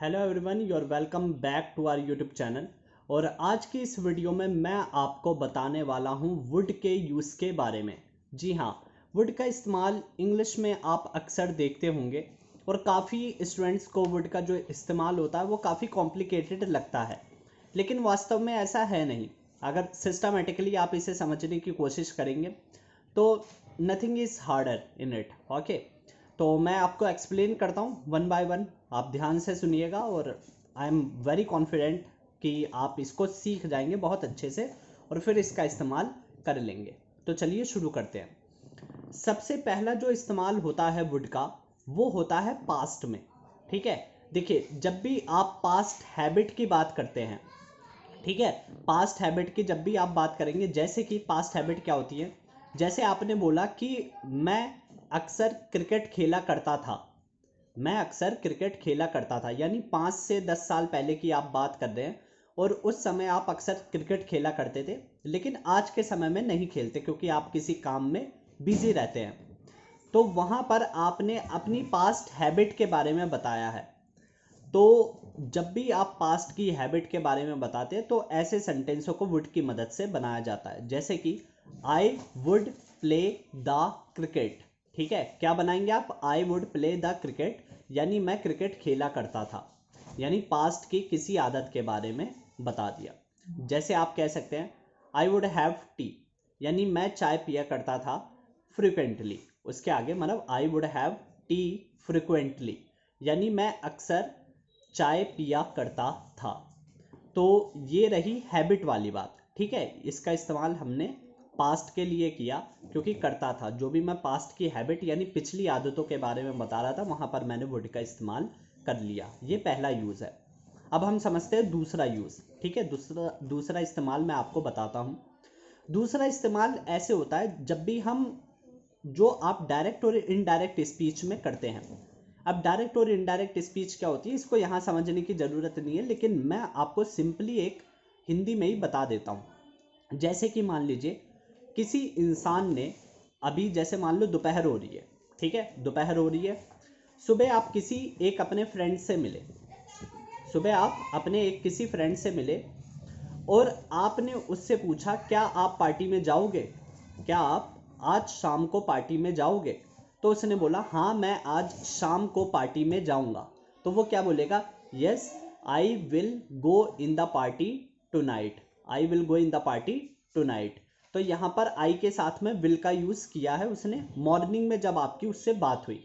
Hello everyone, you are welcome back to our YouTube channel. और आज की इस वीडियो में मैं आपको बताने वाला हूं वुड के यूज़ के बारे में। जी हाँ, वुड का इस्तेमाल इंग्लिश में आप अक्सर देखते होंगे और काफ़ी स्टूडेंट्स को वुड का जो इस्तेमाल होता है वो काफ़ी कॉम्प्लिकेटेड लगता है, लेकिन वास्तव में ऐसा है नहीं। अगर सिस्टमेटिकली आप इसे समझने की कोशिश करेंगे तो nothing is harder in it. Okay, तो मैं आपको एक्सप्लेन करता हूँ वन बाय वन। आप ध्यान से सुनिएगा और आई एम वेरी कॉन्फिडेंट कि आप इसको सीख जाएंगे बहुत अच्छे से और फिर इसका इस्तेमाल कर लेंगे। तो चलिए शुरू करते हैं। सबसे पहला जो इस्तेमाल होता है वुड का वो होता है पास्ट में। ठीक है, देखिए जब भी आप पास्ट हैबिट की बात करते हैं, ठीक है, पास्ट हैबिट की जब भी आप बात करेंगे, जैसे कि पास्ट हैबिट क्या होती है, जैसे आपने बोला कि मैं अक्सर क्रिकेट खेला करता था। मैं अक्सर क्रिकेट खेला करता था यानी 5 से 10 साल पहले की आप बात कर रहे हैं और उस समय आप अक्सर क्रिकेट खेला करते थे, लेकिन आज के समय में नहीं खेलते क्योंकि आप किसी काम में बिजी रहते हैं। तो वहाँ पर आपने अपनी पास्ट हैबिट के बारे में बताया है। तो जब भी आप पास्ट की हैबिट के बारे में बताते हैं तो ऐसे सेंटेंसों को वुड की मदद से बनाया जाता है, जैसे कि I would play the cricket. ठीक है, क्या बनाएंगे आप? I would play the cricket, यानी मैं क्रिकेट खेला करता था, यानी पास्ट की किसी आदत के बारे में बता दिया। जैसे आप कह सकते हैं आई वुड हैव टी, यानी मैं चाय पिया करता था फ्रिक्वेंटली। उसके आगे मतलब I would have T frequently, यानी मैं अक्सर चाय पिया करता था। तो ये रही हैबिट वाली बात। ठीक है, इसका इस्तेमाल हमने पास्ट के लिए किया क्योंकि करता था। जो भी मैं पास्ट की हैबिट यानी पिछली आदतों के बारे में बता रहा था वहाँ पर मैंने वुड का इस्तेमाल कर लिया। ये पहला यूज़ है। अब हम समझते हैं दूसरा यूज़। ठीक है, दूसरा इस्तेमाल मैं आपको बताता हूँ। दूसरा इस्तेमाल ऐसे होता है जब भी हम, जो आप डायरेक्ट और इनडायरेक्ट स्पीच में करते हैं। अब डायरेक्ट और इनडायरेक्ट स्पीच क्या होती है इसको यहाँ समझने की ज़रूरत नहीं है, लेकिन मैं आपको सिंपली एक हिंदी में ही बता देता हूँ। जैसे कि मान लीजिए किसी इंसान ने, अभी जैसे मान लो दोपहर हो रही है, ठीक है, दोपहर हो रही है, सुबह आप किसी एक अपने फ्रेंड से मिले, सुबह आप अपने एक किसी फ्रेंड से मिले और आपने उससे पूछा क्या आप पार्टी में जाओगे, क्या आप आज शाम को पार्टी में जाओगे? तो उसने बोला हाँ मैं आज शाम को पार्टी में जाऊंगा। तो वो क्या बोलेगा? Yes I will go in the party tonight, I will go in the party tonight. तो यहाँ पर आई के साथ में विल का यूज़ किया है उसने मॉर्निंग में जब आपकी उससे बात हुई।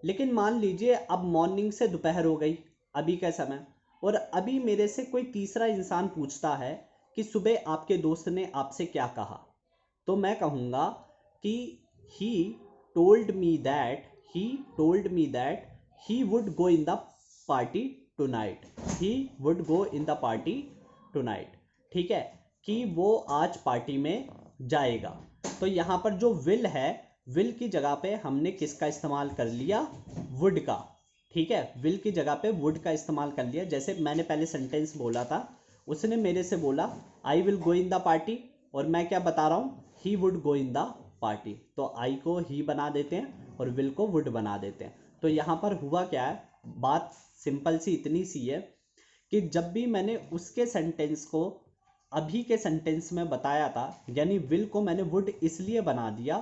लेकिन मान लीजिए अब मॉर्निंग से दोपहर हो गई, अभी का समय, और अभी मेरे से कोई तीसरा इंसान पूछता है कि सुबह आपके दोस्त ने आपसे क्या कहा, तो मैं कहूँगा कि he told me that, he told me that he would go in the party tonight, he would go in the party tonight. ठीक है, कि वो आज पार्टी में जाएगा। तो यहाँ पर जो विल है, विल की जगह पे हमने किसका इस्तेमाल कर लिया? वुड का। ठीक है, विल की जगह पे वुड का इस्तेमाल कर लिया। जैसे मैंने पहले सेंटेंस बोला था, उसने मेरे से बोला आई will go in the party, और मैं क्या बता रहा हूँ? ही would go in the party. तो आई को ही बना देते हैं और विल को वुड बना देते हैं। तो यहाँ पर हुआ क्या है, बात सिंपल सी इतनी सी है कि जब भी मैंने उसके सेंटेंस को अभी के सेंटेंस में बताया था, यानी विल को मैंने वुड इसलिए बना दिया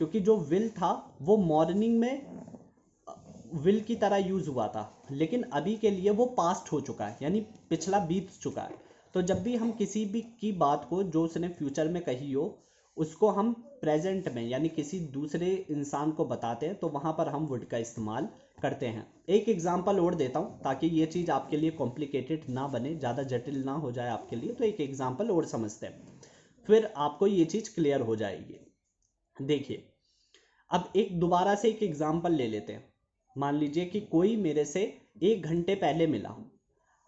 क्योंकि जो विल था वो मॉर्निंग में विल की तरह यूज हुआ था, लेकिन अभी के लिए वो पास्ट हो चुका है, यानी पिछला बीत चुका है। तो जब भी हम किसी भी की बात को जो उसने फ्यूचर में कही हो उसको हम प्रेजेंट में यानी किसी दूसरे इंसान को बताते हैं तो वहां पर हम वुड का इस्तेमाल करते हैं। एक एग्जांपल और देता हूं ताकि ये चीज़ आपके लिए कॉम्प्लिकेटेड ना बने, ज़्यादा जटिल ना हो जाए आपके लिए। तो एक एग्जांपल और समझते हैं, फिर आपको ये चीज़ क्लियर हो जाएगी। देखिए, अब एक दोबारा से एक एग्जांपल ले लेते हैं। मान लीजिए कि कोई मेरे से 1 घंटे पहले मिला,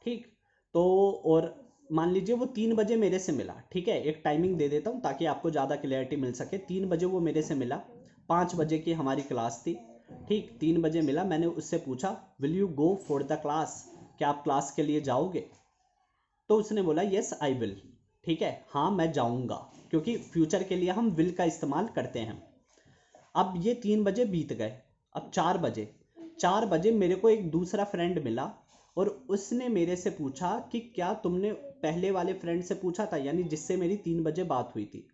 ठीक, तो और मान लीजिए वो 3 बजे मेरे से मिला। ठीक है, एक टाइमिंग दे देता हूँ ताकि आपको ज़्यादा क्लैरिटी मिल सके। 3 बजे वो मेरे से मिला, 5 बजे की हमारी क्लास थी। ठीक, 3 बजे मिला, मैंने उससे पूछा will you go for the class, क्या आप क्लास के लिए जाओगे? तो उसने बोला यस आई विल। ठीक है, हाँ मैं जाऊँगा, क्योंकि फ्यूचर के लिए हम विल का इस्तेमाल करते हैं। अब ये 3 बजे बीत गए, अब 4 बजे, 4 बजे मेरे को एक दूसरा फ्रेंड मिला और उसने मेरे से पूछा कि क्या तुमने पहले वाले फ्रेंड से पूछा था, यानी जिससे मेरी 3 बजे बात हुई थी,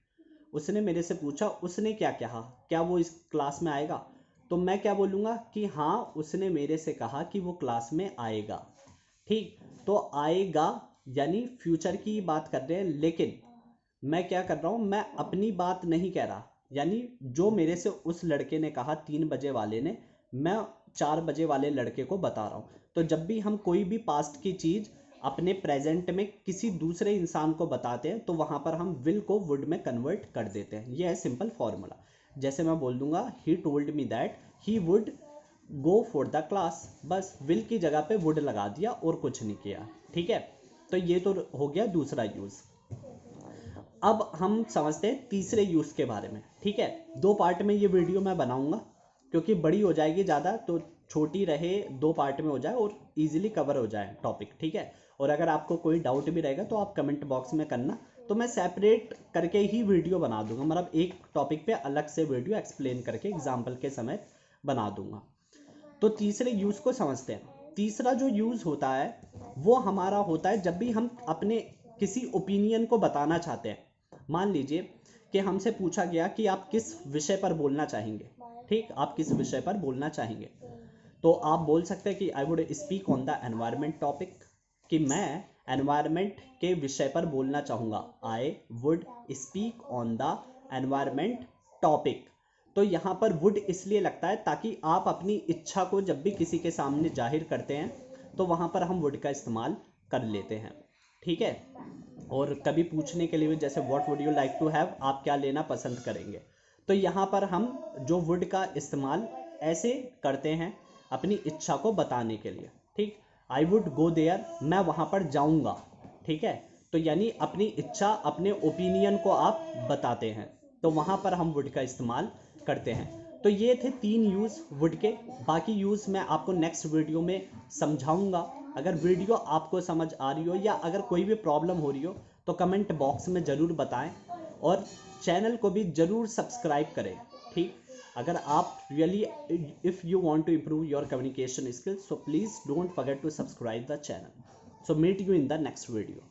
उसने मेरे से पूछा उसने क्या कहा, क्या वो इस क्लास में आएगा। तो मैं क्या बोलूँगा कि हाँ उसने मेरे से कहा कि वो क्लास में आएगा। ठीक, तो आएगा यानी फ्यूचर की बात कर रहे हैं, लेकिन मैं क्या कर रहा हूँ, मैं अपनी बात नहीं कह रहा, यानी जो मेरे से उस लड़के ने कहा 3 बजे वाले ने, मैं 4 बजे वाले लड़के को बता रहा हूँ। तो जब भी हम कोई भी पास्ट की चीज़ अपने प्रेजेंट में किसी दूसरे इंसान को बताते हैं तो वहाँ पर हम विल को वुड में कन्वर्ट कर देते हैं। यह है सिंपल फॉर्मूला। जैसे मैं बोल दूंगा ही told me that he would go for the class, बस विल की जगह पे वुड लगा दिया और कुछ नहीं किया। ठीक है, तो ये तो हो गया दूसरा यूज़। अब हम समझते हैं तीसरे यूज़ के बारे में। ठीक है, 2 पार्ट में ये वीडियो मैं बनाऊंगा क्योंकि बड़ी हो जाएगी ज़्यादा, तो छोटी रहे 2 पार्ट में हो जाए और इजीली कवर हो जाए टॉपिक। ठीक है, और अगर आपको कोई डाउट भी रहेगा तो आप कमेंट बॉक्स में करना, तो मैं सेपरेट करके ही वीडियो बना दूंगा, मतलब एक टॉपिक पे अलग से वीडियो एक्सप्लेन करके एग्जाम्पल के समय बना दूंगा। तो तीसरे यूज़ को समझते हैं। तीसरा जो यूज़ होता है वो हमारा होता है जब भी हम अपने किसी ओपिनियन को बताना चाहते हैं। मान लीजिए कि हमसे पूछा गया कि आप किस विषय पर बोलना चाहेंगे। ठीक, आप किस विषय पर बोलना चाहेंगे, तो आप बोल सकते हैं कि I would speak on the environment topic, कि मैं एनवायरमेंट के विषय पर बोलना चाहूँगा। I would speak on the environment topic. तो यहाँ पर वुड इसलिए लगता है ताकि आप अपनी इच्छा को जब भी किसी के सामने जाहिर करते हैं तो वहाँ पर हम वुड का इस्तेमाल कर लेते हैं। ठीक है, और कभी पूछने के लिए भी, जैसे what would you like to have, आप क्या लेना पसंद करेंगे, तो यहाँ पर हम जो वुड का इस्तेमाल ऐसे करते हैं अपनी इच्छा को बताने के लिए। ठीक, आई वुड गो देयर, मैं वहाँ पर जाऊँगा। ठीक है, तो यानी अपनी इच्छा, अपने ओपिनियन को आप बताते हैं, तो वहाँ पर हम वुड का इस्तेमाल करते हैं। तो ये थे 3 यूज़ वुड के। बाकी यूज़ मैं आपको नेक्स्ट वीडियो में समझाऊंगा। अगर वीडियो आपको समझ आ रही हो या अगर कोई भी प्रॉब्लम हो रही हो तो कमेंट बॉक्स में ज़रूर बताएं, और चैनल को भी ज़रूर सब्सक्राइब करें। ठीक, अगर आप really if you want to improve your communication skills, so please don't forget to subscribe the channel. So meet you in the next video.